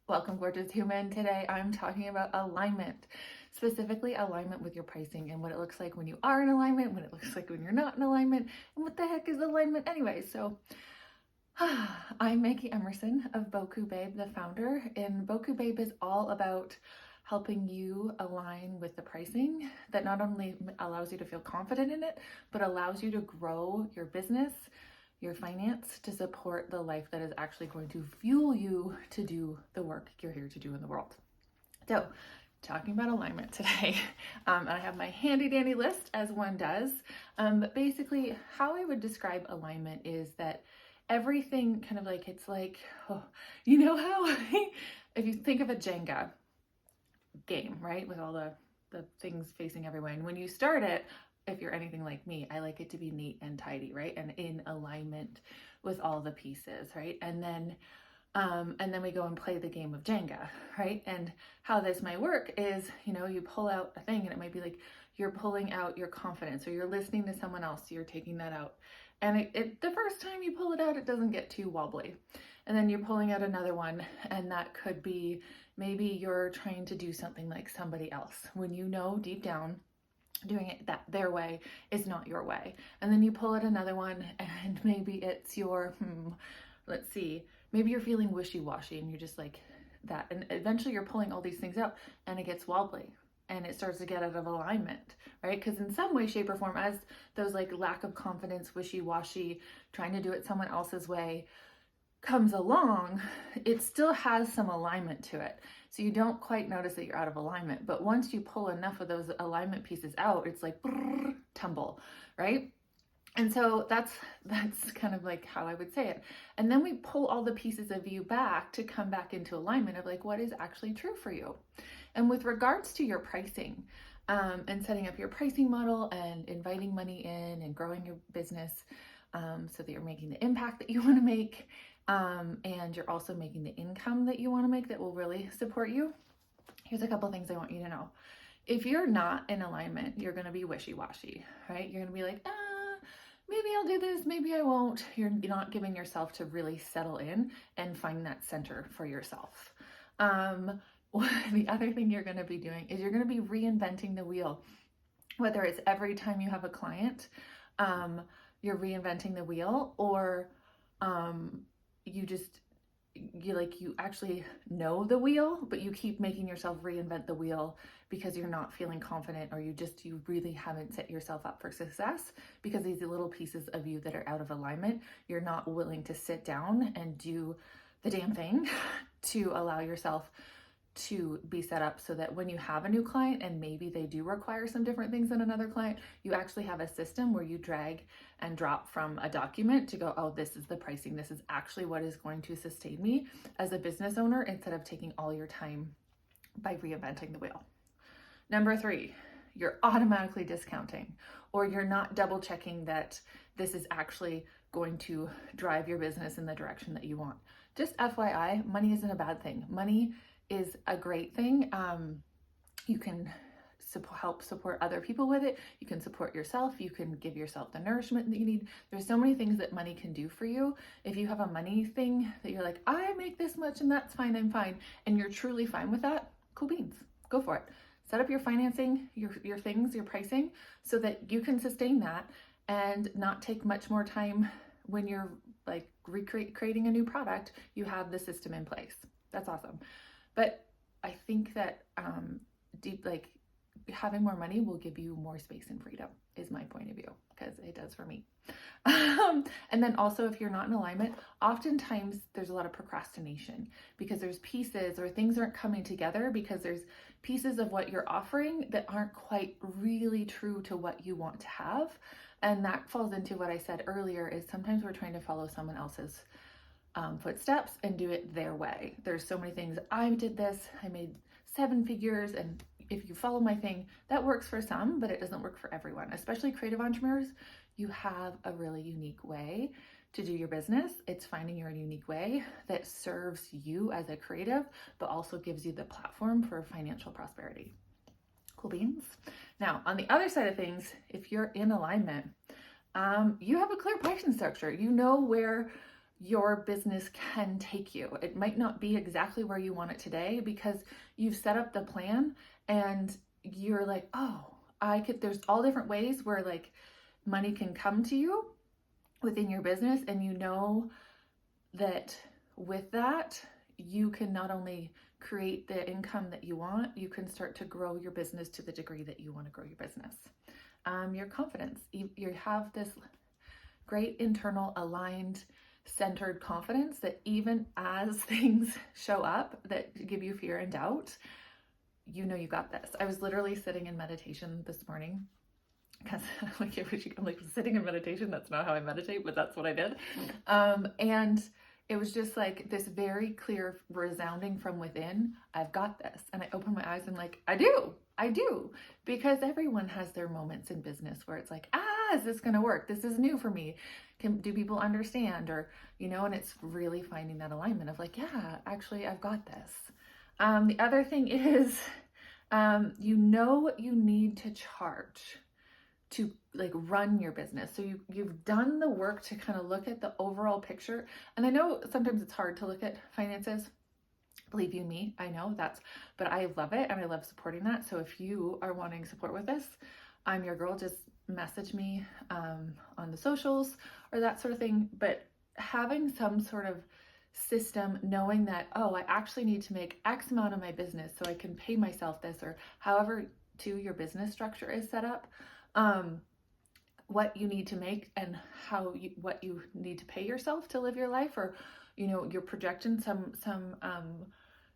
Welcome, gorgeous human. Today I'm talking about alignment, specifically alignment with your pricing and what it looks like when you are in alignment, what it looks like when you're not in alignment, and what the heck is alignment anyway. So I'm Maggie Emerson of Boku Babe, the founder, and Boku Babe is all about helping you align with the pricing that not only allows you to feel confident in it, but allows you to grow your business, your finance, to support the life that is actually going to fuel you to do the work you're here to do in the world. So, talking about alignment today, I have my handy dandy list as one does. But basically, how I would describe alignment is that everything kind of like, it's like, you know how if you think of a Jenga game, right, with all the things facing everywhere, and when you start it, if you're anything like me, I like it to be neat and tidy, right, and in alignment with all the pieces, right, and then we go and play the game of Jenga, right? And how this might work is, you pull out a thing and it might be like you're pulling out your confidence, or you're listening to someone else, so you're taking that out. And the first time you pull it out, it doesn't get too wobbly. And then you're pulling out another one, and that could be maybe you're trying to do something like somebody else when you know deep down doing it that their way is not your way. And then you pull out another one, and maybe it's your let's see, maybe you're feeling wishy-washy and you're just like that, and eventually you're pulling all these things out and it gets wobbly and it starts to get out of alignment, right? Because in some way, shape, or form, as those like lack of confidence, wishy-washy, trying to do it someone else's way comes along, it still has some alignment to it. So you don't quite notice that you're out of alignment. But once you pull enough of those alignment pieces out, it's like tumble, right? And so that's kind of like how I would say it. And then we pull all the pieces of you back to come back into alignment of like what is actually true for you. And with regards to your pricing, and setting up your pricing model and inviting money in and growing your business, so that you're making the impact that you want to make, and you're also making the income that you want to make that will really support you. Here's a couple things I want you to know. If you're not in alignment, you're going to be wishy-washy, right? You're going to be like, maybe I'll do this, maybe I won't. You're not giving yourself to really settle in and find that center for yourself. The other thing you're going to be doing is you're going to be reinventing the wheel. Whether it's every time you have a client, you're reinventing the wheel, or you actually know the wheel, but you keep making yourself reinvent the wheel because you're not feeling confident, or you really haven't set yourself up for success because these little pieces of you that are out of alignment, you're not willing to sit down and do the damn thing to allow yourself to be set up so that when you have a new client and maybe they do require some different things than another client, you actually have a system where you drag and drop from a document to go, oh, this is the pricing. This is actually what is going to sustain me as a business owner, instead of taking all your time by reinventing the wheel. Number 3, you're automatically discounting, or you're not double checking that this is actually going to drive your business in the direction that you want. Just FYI, money isn't a bad thing. Money is a great thing. You can help support other people with it. You can support yourself. You can give yourself the nourishment that you need. There's so many things that money can do for you. If you have a money thing that you're like, I make this much and that's fine, I'm fine, and you're truly fine with that, cool beans, go for it. Set up your financing, your things, your pricing, so that you can sustain that and not take much more time when you're like creating a new product. You have the system in place. That's awesome. But I think that having more money will give you more space and freedom, is my point of view, because it does for me. And then also, if you're not in alignment, oftentimes there's a lot of procrastination because there's pieces, or things aren't coming together because there's pieces of what you're offering that aren't quite really true to what you want to have. And that falls into what I said earlier, is sometimes we're trying to follow someone else's footsteps and do it their way. There's so many things. I did this, I made 7 figures, and if you follow my thing, that works for some, but it doesn't work for everyone. Especially creative entrepreneurs, you have a really unique way to do your business. It's finding your unique way that serves you as a creative, but also gives you the platform for financial prosperity. Cool beans. Now, on the other side of things, if you're in alignment, you have a clear pricing structure. You know where your business can take you. It might not be exactly where you want it today because you've set up the plan and you're like, oh, there's all different ways where like money can come to you within your business. And you know that with that, you can not only create the income that you want, you can start to grow your business to the degree that you want to grow your business. Your confidence, you have this great internal aligned centered confidence that even as things show up that give you fear and doubt, you know you got this. I was literally sitting in meditation this morning because I'm like sitting in meditation. That's not how I meditate, but that's what I did. And it was just like this very clear resounding from within, I've got this. And I opened my eyes and like, I do, because everyone has their moments in business where it's like, is this going to work? This is new for me. Do people understand? Or, and it's really finding that alignment of like, yeah, actually I've got this. The other thing is, you know what you need to charge to like run your business. So you've done the work to kind of look at the overall picture. And I know sometimes it's hard to look at finances. Believe you me, I know but I love it and I love supporting that. So if you are wanting support with this, I'm your girl. Just message me on the socials or that sort of thing. But having some sort of system, knowing that, I actually need to make X amount of my business so I can pay myself this, or however your business structure is set up, what you need to make and what you need to pay yourself to live your life, or your projection. Some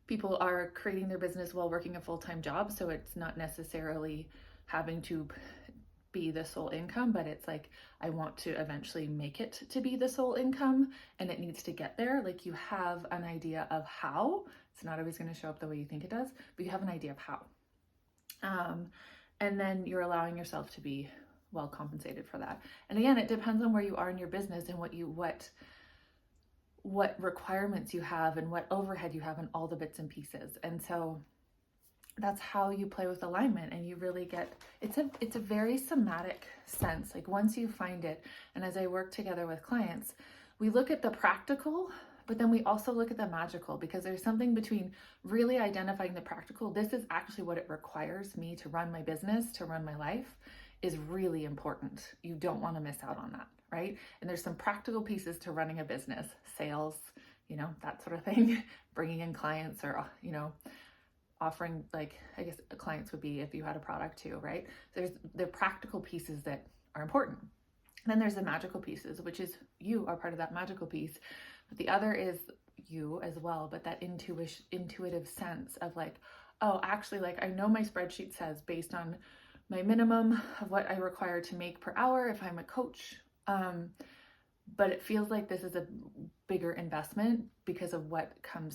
people are creating their business while working a full-time job, so it's not necessarily having to be the sole income, but it's like, I want to eventually make it to be the sole income, and it needs to get there. Like, you have an idea of how. It's not always going to show up the way you think it does, but you have an idea of how. And then you're allowing yourself to be well compensated for that. And again, it depends on where you are in your business and what requirements you have and what overhead you have and all the bits and pieces. And so that's how you play with alignment, and you really get, it's a very somatic sense. Like, once you find it, and as I work together with clients, we look at the practical, but then we also look at the magical, because there's something between really identifying the practical. This is actually what it requires me to run my business, to run my life, is really important. You don't want to miss out on that, right? And there's some practical pieces to running a business, sales, that sort of thing, bringing in clients, or, offering, like, I guess clients would be if you had a product too, right? There's the practical pieces that are important. And then there's the magical pieces, which is you are part of that magical piece. But the other is you as well, but that intuitive sense of like, actually, like, I know my spreadsheet says based on my minimum of what I require to make per hour if I'm a coach, but it feels like this is a bigger investment because of what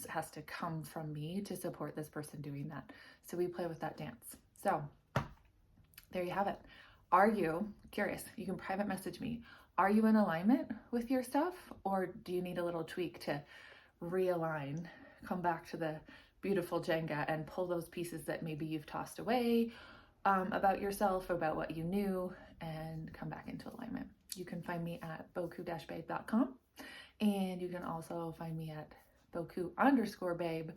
has to come from me to support this person doing that. So we play with that dance. So there you have it. Are you curious? You can private message me. Are you in alignment with your stuff, or do you need a little tweak to realign, come back to the beautiful Jenga and pull those pieces that maybe you've tossed away about yourself, about what you knew, and come back into alignment? You can find me at boku-babe.com, and you can also find me at boku_babe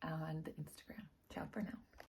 on Instagram. Ciao for now.